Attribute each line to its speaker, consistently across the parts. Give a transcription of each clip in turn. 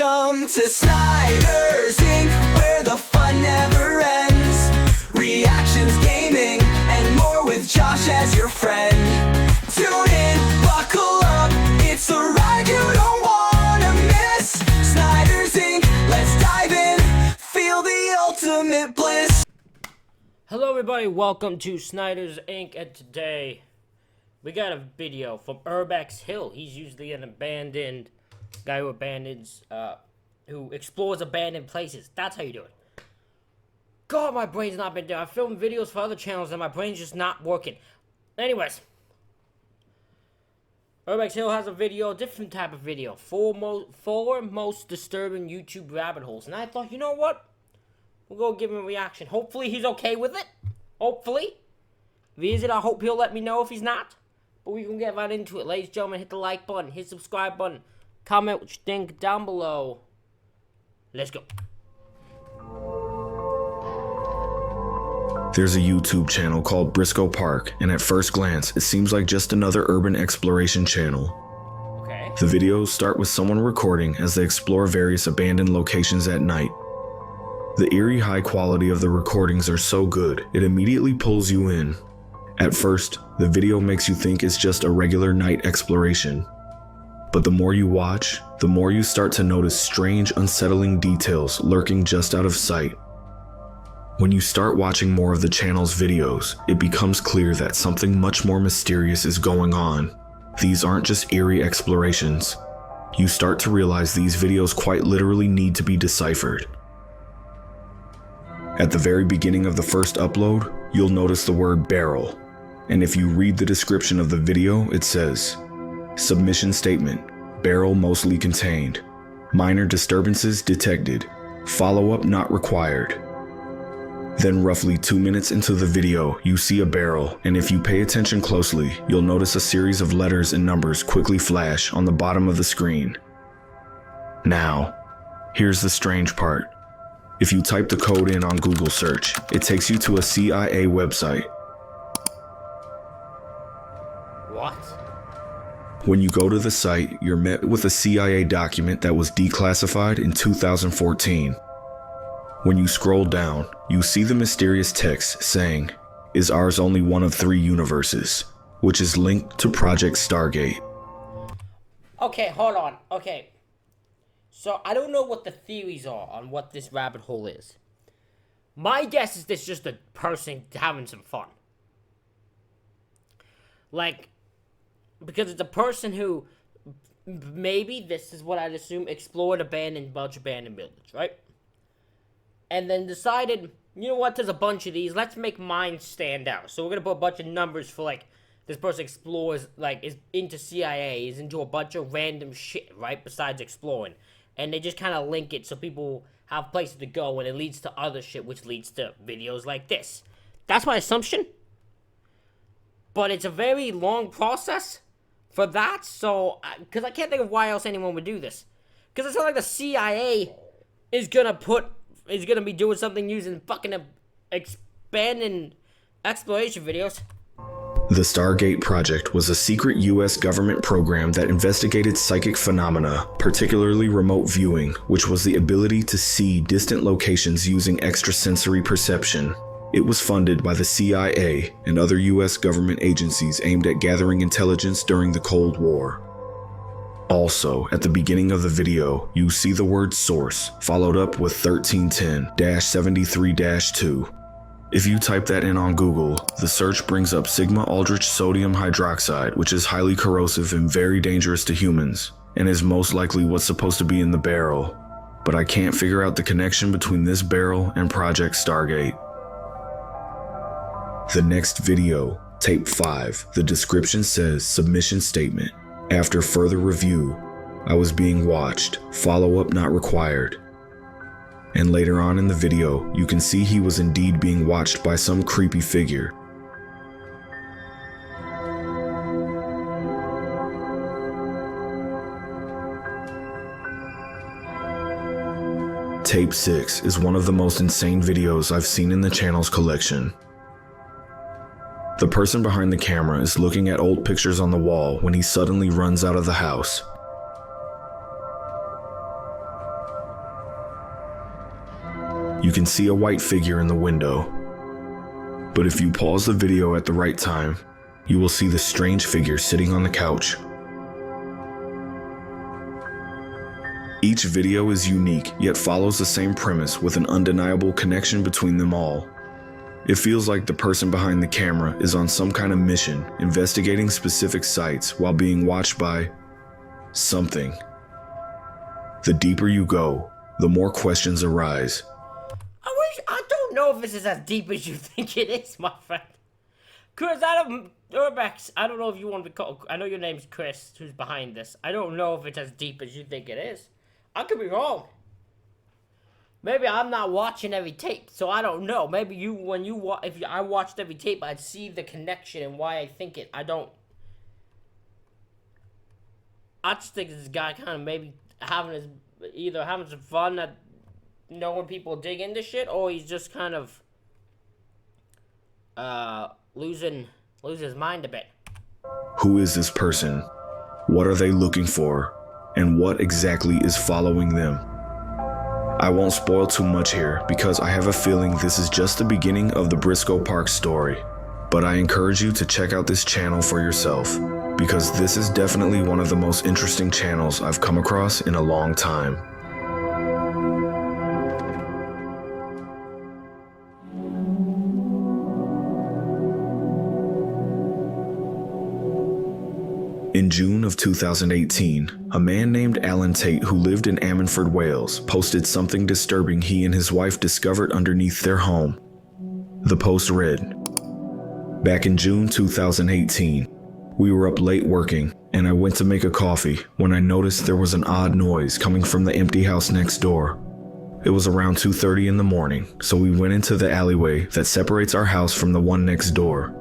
Speaker 1: Welcome to Snyder's Inc., where the fun never ends. Reactions, gaming, and more with Josh as your friend. Tune in, buckle up, it's a ride you don't wanna miss. Snyder's Inc., let's dive in, feel the ultimate bliss.
Speaker 2: Hello everybody, welcome to Snyder's Inc. And today we got a video from Urbex Hill. He's usually an abandoned guy who explores abandoned places. That's how you do it. God, my brain's not been there. I filmed videos for other channels and my brain's just not working. Anyways, Urbex Hill has a video, a different type of video. Four most disturbing YouTube rabbit holes. And I thought, you know what? We'll go give him a reaction. Hopefully he's okay with it. Hopefully. If he isn't, I hope he'll let me know if he's not. But we can get right into it. Ladies and gentlemen, hit the like button, hit the subscribe button. Comment what you think down below. Let's go.
Speaker 3: There's a YouTube channel called Briscoe Park, and at first glance, it seems like just another urban exploration channel.
Speaker 2: Okay.
Speaker 3: The videos start with someone recording as they explore various abandoned locations at night. The eerie high quality of the recordings are so good, it immediately pulls you in. At first, the video makes you think it's just a regular night exploration. But the more you watch, the more you start to notice strange, unsettling details lurking just out of sight. When you start watching more of the channel's videos, it becomes clear that something much more mysterious is going on. These aren't just eerie explorations. You start to realize these videos quite literally need to be deciphered. At the very beginning of the first upload, you'll notice the word barrel. And if you read the description of the video, it says, "Submission statement, barrel mostly contained. Minor disturbances detected. Follow-up not required." Then roughly 2 minutes into the video, you see a barrel, and if you pay attention closely, you'll notice a series of letters and numbers quickly flash on the bottom of the screen. Now, here's the strange part. If you type the code in on Google search, it takes you to a CIA website.
Speaker 2: What?
Speaker 3: When you go to the site, you're met with a CIA document that was declassified in 2014. When you scroll down, you see the mysterious text saying, "Is ours only one of 3 universes?" which is linked to Project Stargate.
Speaker 2: Okay, hold on. Okay. So, I don't know what the theories are on what this rabbit hole is. My guess is this just a person having some fun. Like, because it's a person who, maybe this is what I'd assume, explored bunch of abandoned buildings, right? And then decided, you know what, there's a bunch of these, let's make mine stand out. So we're going to put a bunch of numbers for, like, this person explores, like, is into CIA, is into a bunch of random shit, right, besides exploring. And they just kind of link it so people have places to go, and it leads to other shit, which leads to videos like this. That's my assumption. But it's a very long process for that, so, because I can't think of why else anyone would do this. Because it's not like the CIA is gonna be doing something using fucking expanding exploration videos.
Speaker 3: The Stargate Project was a secret US government program that investigated psychic phenomena, particularly remote viewing, which was the ability to see distant locations using extrasensory perception. It was funded by the CIA and other US government agencies aimed at gathering intelligence during the Cold War. Also, at the beginning of the video, you see the word source, followed up with 1310-73-2. If you type that in on Google, the search brings up Sigma Aldrich sodium hydroxide, which is highly corrosive and very dangerous to humans, and is most likely what's supposed to be in the barrel. But I can't figure out the connection between this barrel and Project Stargate. The next video, tape 5, the description says submission statement. After further review, I was being watched, follow-up not required. And later on in the video, you can see he was indeed being watched by some creepy figure. Tape 6 is one of the most insane videos I've seen in the channel's collection. The person behind the camera is looking at old pictures on the wall when he suddenly runs out of the house. You can see a white figure in the window. But if you pause the video at the right time, you will see the strange figure sitting on the couch. Each video is unique, yet follows the same premise with an undeniable connection between them all. It feels like the person behind the camera is on some kind of mission, investigating specific sites while being watched by something. The deeper you go, the more questions arise.
Speaker 2: I don't know if this is as deep as you think it is, my friend. Chris, Urbex, I don't know if you want to call. I know your name's Chris, who's behind this. I don't know if it's as deep as you think it is. I could be wrong. Maybe I'm not watching every tape, so I don't know. Maybe I watched every tape, I'd see the connection and why I think it. I just think this guy kind of maybe either having some fun at knowing people dig into shit, or he's just kind of losing his mind a bit.
Speaker 3: Who is this person? What are they looking for? And what exactly is following them? I won't spoil too much here because I have a feeling this is just the beginning of the Briscoe Park story. But I encourage you to check out this channel for yourself because this is definitely one of the most interesting channels I've come across in a long time. In June of 2018, a man named Alan Tate who lived in Ammanford, Wales, posted something disturbing he and his wife discovered underneath their home. The post read, "Back in June 2018, we were up late working, and I went to make a coffee when I noticed there was an odd noise coming from the empty house next door. It was around 2:30 in the morning, so we went into the alleyway that separates our house from the one next door.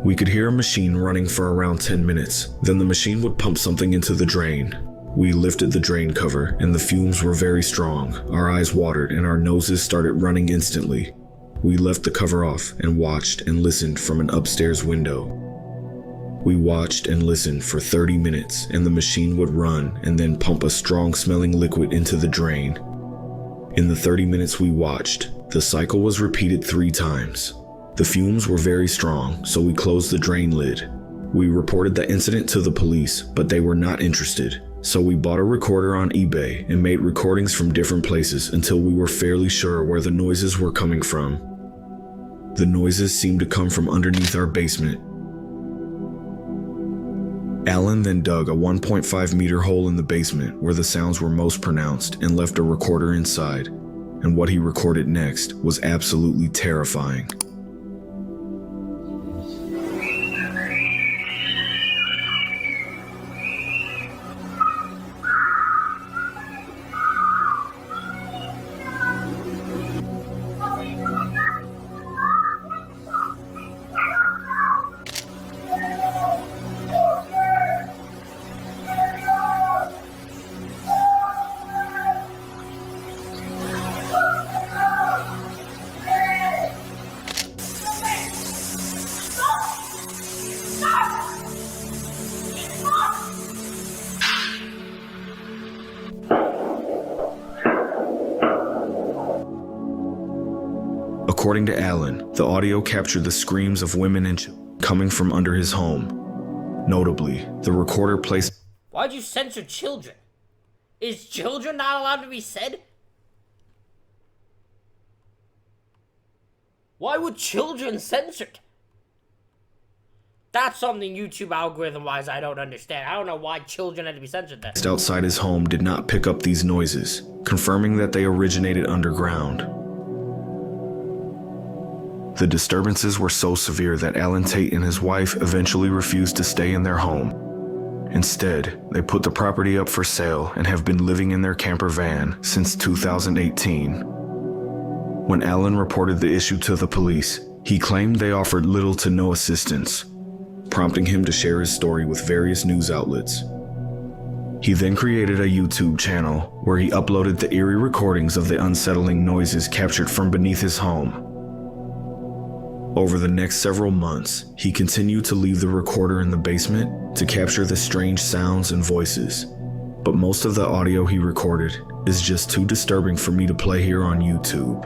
Speaker 3: We could hear a machine running for around 10 minutes. Then the machine would pump something into the drain. We lifted the drain cover and the fumes were very strong. Our eyes watered and our noses started running instantly. We left the cover off and watched and listened from an upstairs window. We watched and listened for 30 minutes and the machine would run and then pump a strong smelling liquid into the drain. In the 30 minutes we watched, the cycle was repeated 3 times. The fumes were very strong, so we closed the drain lid. We reported the incident to the police, but they were not interested. So we bought a recorder on eBay and made recordings from different places until we were fairly sure where the noises were coming from. The noises seemed to come from underneath our basement. Alan then dug a 1.5 meter hole in the basement where the sounds were most pronounced and left a recorder inside. And what he recorded next was absolutely terrifying. According to Alan, the audio captured the screams of women and children coming from under his home. Notably, the recorder placed...
Speaker 2: Why'd you censor children? Is children not allowed to be said? Why would children censored? That's something YouTube algorithm-wise I don't understand. I don't know why children had to be censored then.
Speaker 3: outside his home did not pick up these noises, confirming that they originated underground. The disturbances were so severe that Alan Tate and his wife eventually refused to stay in their home. Instead, they put the property up for sale and have been living in their camper van since 2018. When Alan reported the issue to the police, he claimed they offered little to no assistance, prompting him to share his story with various news outlets. He then created a YouTube channel where he uploaded the eerie recordings of the unsettling noises captured from beneath his home. Over the next several months, he continued to leave the recorder in the basement to capture the strange sounds and voices. But most of the audio he recorded is just too disturbing for me to play here on YouTube.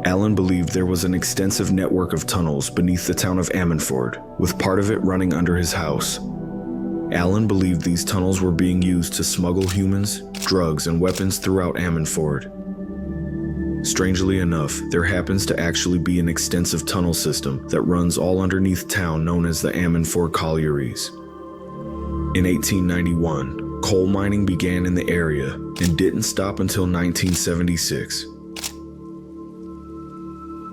Speaker 3: Alan believed there was an extensive network of tunnels beneath the town of Ammanford, with part of it running under his house. Alan believed these tunnels were being used to smuggle humans, drugs, and weapons throughout Ammanford. Strangely enough, there happens to actually be an extensive tunnel system that runs all underneath town known as the Ammanford Collieries. In 1891, coal mining began in the area and didn't stop until 1976.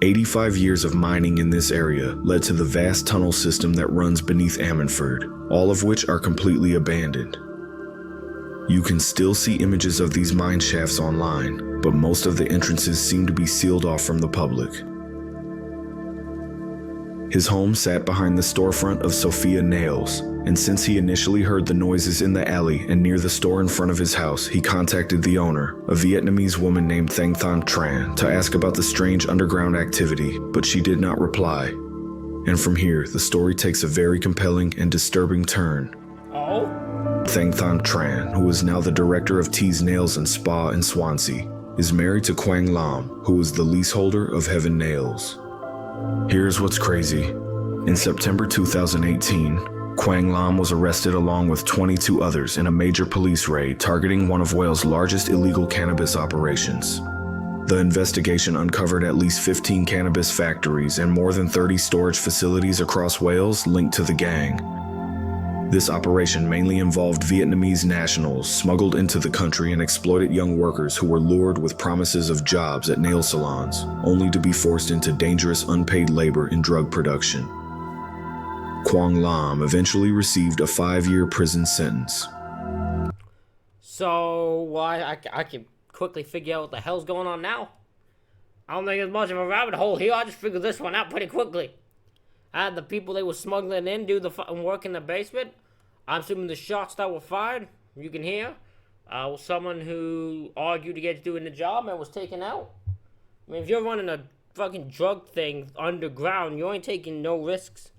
Speaker 3: 85 years of mining in this area led to the vast tunnel system that runs beneath Ammanford, all of which are completely abandoned. You can still see images of these mine shafts online, but most of the entrances seem to be sealed off from the public. His home sat behind the storefront of Sophia Nails, and since he initially heard the noises in the alley and near the store in front of his house, he contacted the owner, a Vietnamese woman named Thanh Thanh Tran, to ask about the strange underground activity, but she did not reply. And from here, the story takes a very compelling and disturbing turn.
Speaker 2: Oh?
Speaker 3: Thanh Thanh Tran, who is now the director of T's Nails and Spa in Swansea, is married to Quang Lam, who is the leaseholder of Heaven Nails. Here's what's crazy. In September 2018, Quang Lam was arrested along with 22 others in a major police raid targeting one of Wales' largest illegal cannabis operations. The investigation uncovered at least 15 cannabis factories and more than 30 storage facilities across Wales linked to the gang. This operation mainly involved Vietnamese nationals smuggled into the country and exploited young workers who were lured with promises of jobs at nail salons, only to be forced into dangerous unpaid labor in drug production. Quang Lam eventually received a 5-year prison sentence.
Speaker 2: So, I can quickly figure out what the hell's going on now. I don't think there's much of a rabbit hole here. I just figured this one out pretty quickly. I had the people they were smuggling in do the fucking work in the basement. I'm assuming the shots that were fired, you can hear, was someone who argued against doing the job and was taken out. I mean, if you're running a fucking drug thing underground, you ain't taking no risks.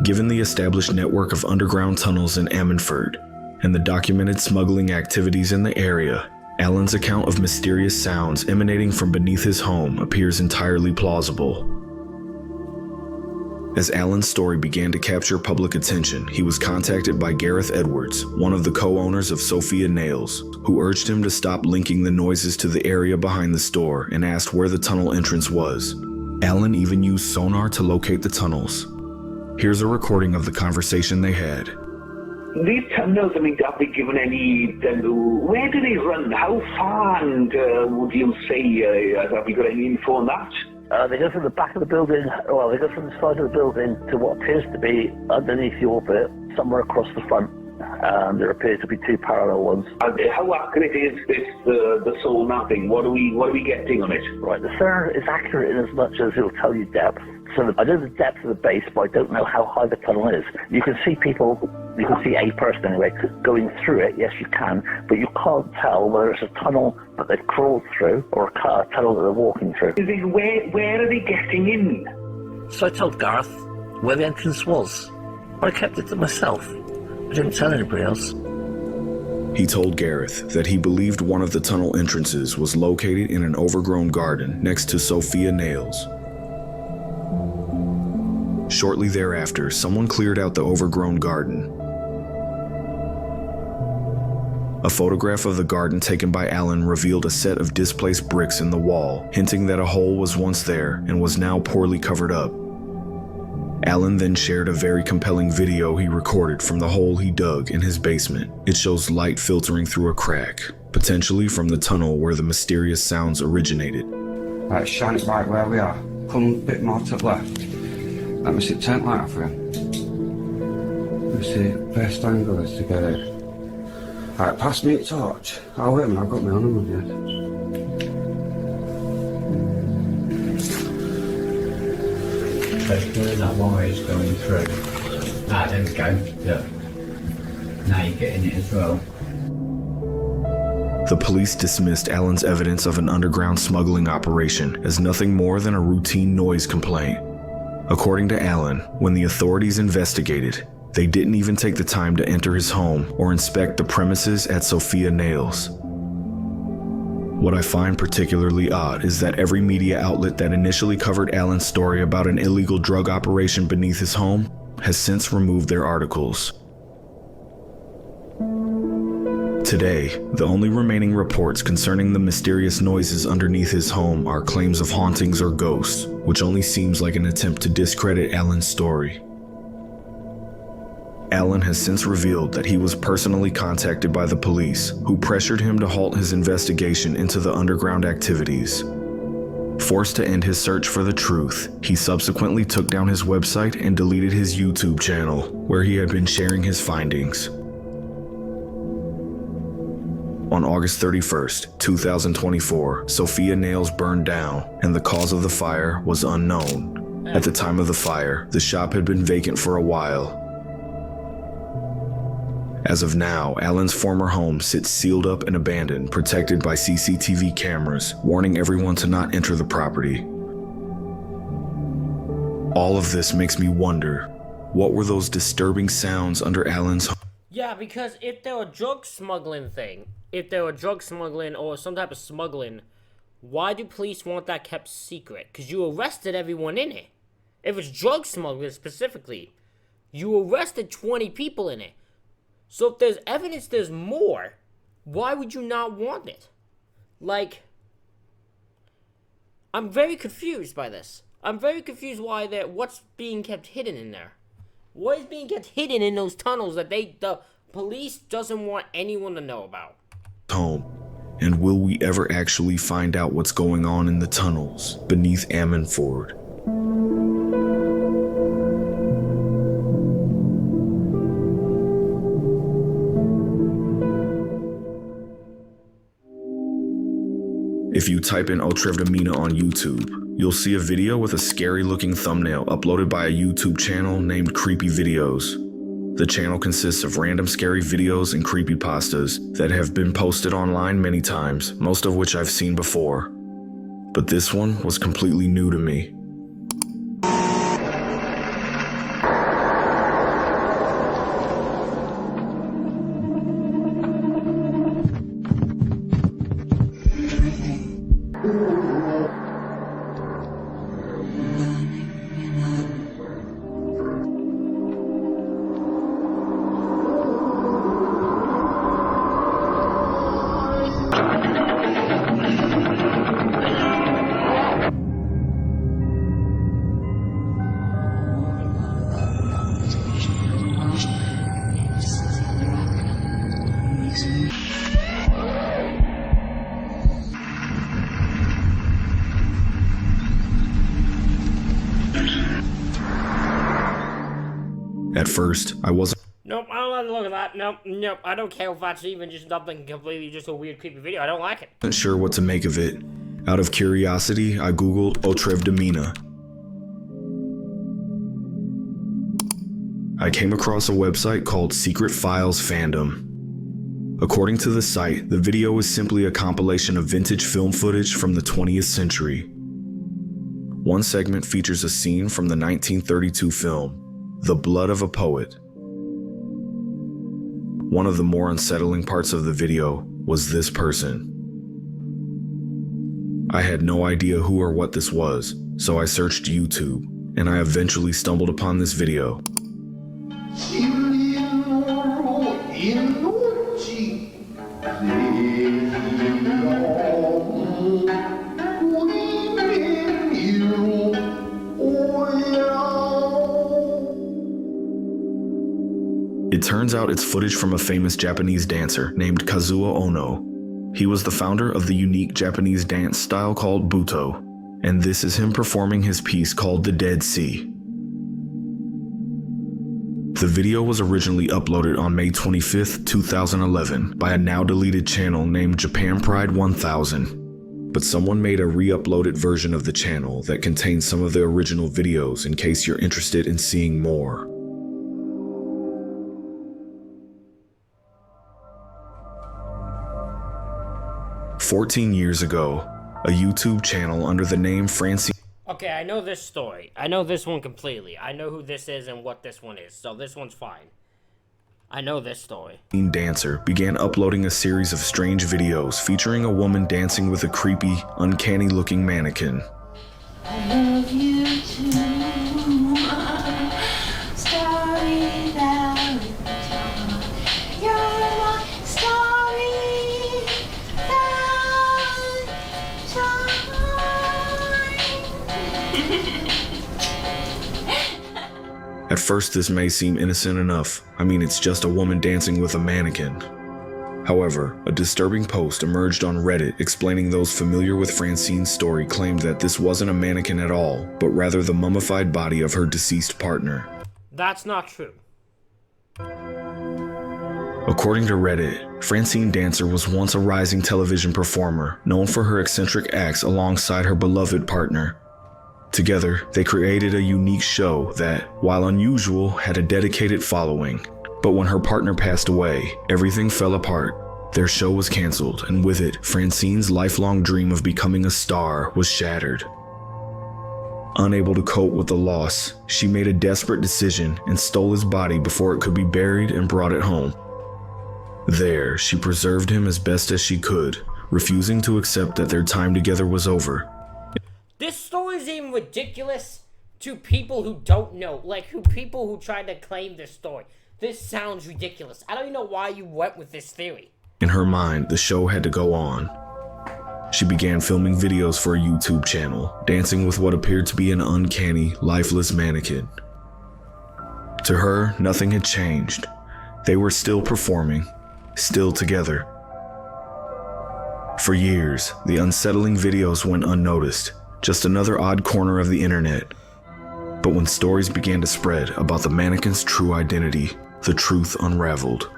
Speaker 3: Given the established network of underground tunnels in Ammanford and the documented smuggling activities in the area, Alan's account of mysterious sounds emanating from beneath his home appears entirely plausible. As Alan's story began to capture public attention, he was contacted by Gareth Edwards, one of the co-owners of Sophia Nails, who urged him to stop linking the noises to the area behind the store and asked where the tunnel entrance was. Alan even used sonar to locate the tunnels. Here's a recording of the conversation they had.
Speaker 4: These tunnels, I mean, have they given any, where do they run? How far, and would you say, have you got any info on that?
Speaker 5: They go from the back of the building, well, they go from the side of the building to what appears to be underneath the orbit, somewhere across the front. There appear to be two parallel ones.
Speaker 4: And how accurate is this, the sonar thing? What are we getting on it?
Speaker 5: Right, the sonar is accurate in as much as it will tell you depth. So I know the depth of the base, but I don't know how high the tunnel is. You can see people, you can see a person anyway, going through it, yes you can, but you can't tell whether it's a tunnel that they've crawled through or a tunnel that they're walking through.
Speaker 4: Where are they getting in?
Speaker 5: So I told Gareth where the entrance was. I kept it to myself. I didn't tell anybody else.
Speaker 3: He told Gareth that he believed one of the tunnel entrances was located in an overgrown garden next to Sophia Nails. Shortly thereafter, someone cleared out the overgrown garden. A photograph of the garden taken by Alan revealed a set of displaced bricks in the wall, hinting that a hole was once there and was now poorly covered up. Alan then shared a very compelling video he recorded from the hole he dug in his basement. It shows light filtering through a crack, potentially from the tunnel where the mysterious sounds originated.
Speaker 6: Right, shine it right where we are. Come a bit more to the left. Let me see, turn light off again. Let me see, best angle is to get it. Right, pass me a torch. Oh wait a minute, I've got my own one yet.
Speaker 7: Where that wire is going through. Ah, there we go, look. Now you're getting it as well.
Speaker 3: The police dismissed Alan's evidence of an underground smuggling operation as nothing more than a routine noise complaint. According to Alan, when the authorities investigated, they didn't even take the time to enter his home or inspect the premises at Sophia Nails. What I find particularly odd is that every media outlet that initially covered Alan's story about an illegal drug operation beneath his home has since removed their articles. Today, the only remaining reports concerning the mysterious noises underneath his home are claims of hauntings or ghosts, which only seems like an attempt to discredit Alan's story. Alan has since revealed that he was personally contacted by the police, who pressured him to halt his investigation into the underground activities. Forced to end his search for the truth, he subsequently took down his website and deleted his YouTube channel, where he had been sharing his findings. On August 31st, 2024, Sophia Nails burned down, and the cause of the fire was unknown. At the time of the fire, the shop had been vacant for a while. As of now, Alan's former home sits sealed up and abandoned, protected by CCTV cameras, warning everyone to not enter the property. All of this makes me wonder, what were those disturbing sounds under Alan's home?
Speaker 2: Yeah, because if there were drug smuggling or some type of smuggling, why do police want that kept secret? Because you arrested everyone in it. If it's drug smuggling specifically, you arrested 20 people in it. So if there's evidence there's more, why would you not want it? Like, I'm very confused by this. I'm very confused what's being kept hidden in there. What is being kept hidden in those tunnels that the police doesn't want anyone to know about?
Speaker 3: Home. And will we ever actually find out what's going on in the tunnels beneath Ammanford? If you type in Otrevdamina on YouTube, you'll see a video with a scary looking thumbnail uploaded by a YouTube channel named Creepy Videos. The channel consists of random scary videos and creepypastas that have been posted online many times, most of which I've seen before. But this one was completely new to me. At first, I wasn't
Speaker 2: Nope, I don't like the look of that. Nope, I don't care if that's even just something completely just a weird creepy video. I don't like it.
Speaker 3: sure what to make of it. Out of curiosity, I googled Otrevdamina. I came across a website called Secret Files Fandom. According to the site, the video is simply a compilation of vintage film footage from the 20th century. One segment features a scene from the 1932 film, The Blood of a Poet. One of the more unsettling parts of the video was this person. I had no idea who or what this was, so I searched YouTube, and I eventually stumbled upon this video. It turns out it's footage from a famous Japanese dancer named Kazuo Ono. He was the founder of the unique Japanese dance style called Buto, and this is him performing his piece called The Dead Sea. The video was originally uploaded on May 25th, 2011 by a now deleted channel named Japan Pride 1000, but someone made a re-uploaded version of the channel that contains some of the original videos in case you're interested in seeing more. "14 years ago, a YouTube channel under the name Francine..."
Speaker 2: Okay, I know this story. I know this one completely. I know who this is and what this one is, so this one's fine. I know this story.
Speaker 3: Dancer began uploading a series of strange videos featuring a woman dancing with a creepy, uncanny-looking mannequin.
Speaker 8: I love you too. Starry Valentine, you're my starry Valentine.
Speaker 3: At first, this may seem innocent enough. I mean, it's just a woman dancing with a mannequin. However, a disturbing post emerged on Reddit explaining those familiar with Francine's story claimed that this wasn't a mannequin at all, but rather the mummified body of her deceased partner.
Speaker 2: That's not true.
Speaker 3: According to Reddit, Francine Dancer was once a rising television performer, known for her eccentric acts alongside her beloved partner. Together, they created a unique show that, while unusual, had a dedicated following. But when her partner passed away, everything fell apart. Their show was canceled, and with it, Francine's lifelong dream of becoming a star was shattered. Unable to cope with the loss, she made a desperate decision and stole his body before it could be buried and brought it home. There, she preserved him as best as she could, refusing to accept that their time together was over.
Speaker 2: This story is even ridiculous to people who don't know, like people who try to claim this story. This sounds ridiculous. I don't even know why you went with this theory.
Speaker 3: In her mind, the show had to go on. She began filming videos for a YouTube channel, dancing with what appeared to be an uncanny, lifeless mannequin. To her, nothing had changed. They were still performing, still together. For years, the unsettling videos went unnoticed, just another odd corner of the internet. But when stories began to spread about the mannequin's true identity, the truth unraveled.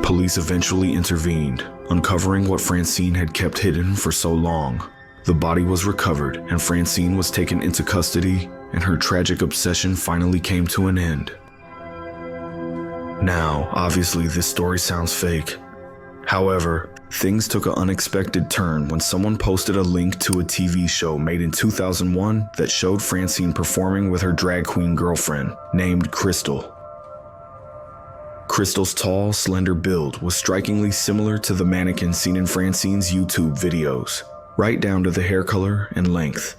Speaker 3: Police eventually intervened, uncovering what Francine had kept hidden for so long. The body was recovered, and Francine was taken into custody, and her tragic obsession finally came to an end. Now, obviously, this story sounds fake. However, things took an unexpected turn when someone posted a link to a TV show made in 2001 that showed Francine performing with her drag queen girlfriend, named Crystal. Crystal's tall, slender build was strikingly similar to the mannequin seen in Francine's YouTube videos, right down to the hair color and length.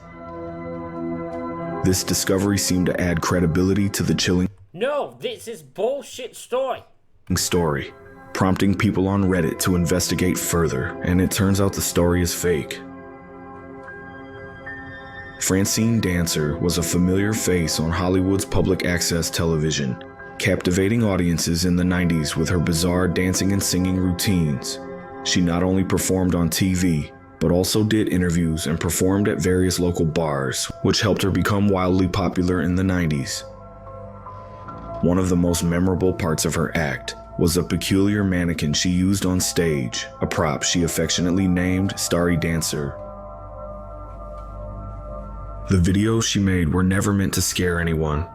Speaker 3: This discovery seemed to add credibility to the chilling
Speaker 2: No, this is bullshit story.
Speaker 3: story, prompting people on Reddit to investigate further, and it turns out the story is fake. Francine Dancer was a familiar face on Hollywood's public access television, captivating audiences in the 90s with her bizarre dancing and singing routines. She not only performed on TV, but also did interviews and performed at various local bars, which helped her become wildly popular in the 90s. One of the most memorable parts of her act was a peculiar mannequin she used on stage, a prop she affectionately named Starry Dancer. The videos she made were never meant to scare anyone.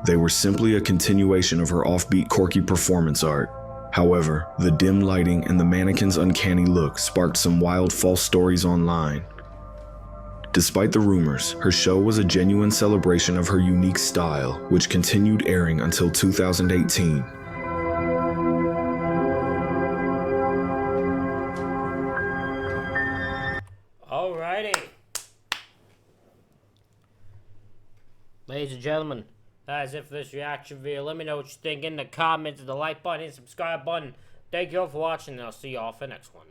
Speaker 3: They were simply a continuation of her offbeat, quirky performance art. However, the dim lighting and the mannequin's uncanny look sparked some wild false stories online. Despite the rumors, her show was a genuine celebration of her unique style, which continued airing until 2018.
Speaker 2: Alrighty. Ladies and gentlemen, that is it for this reaction video. Let me know what you think in the comments, the like button, and subscribe button. Thank you all for watching, and I'll see you all for the next one.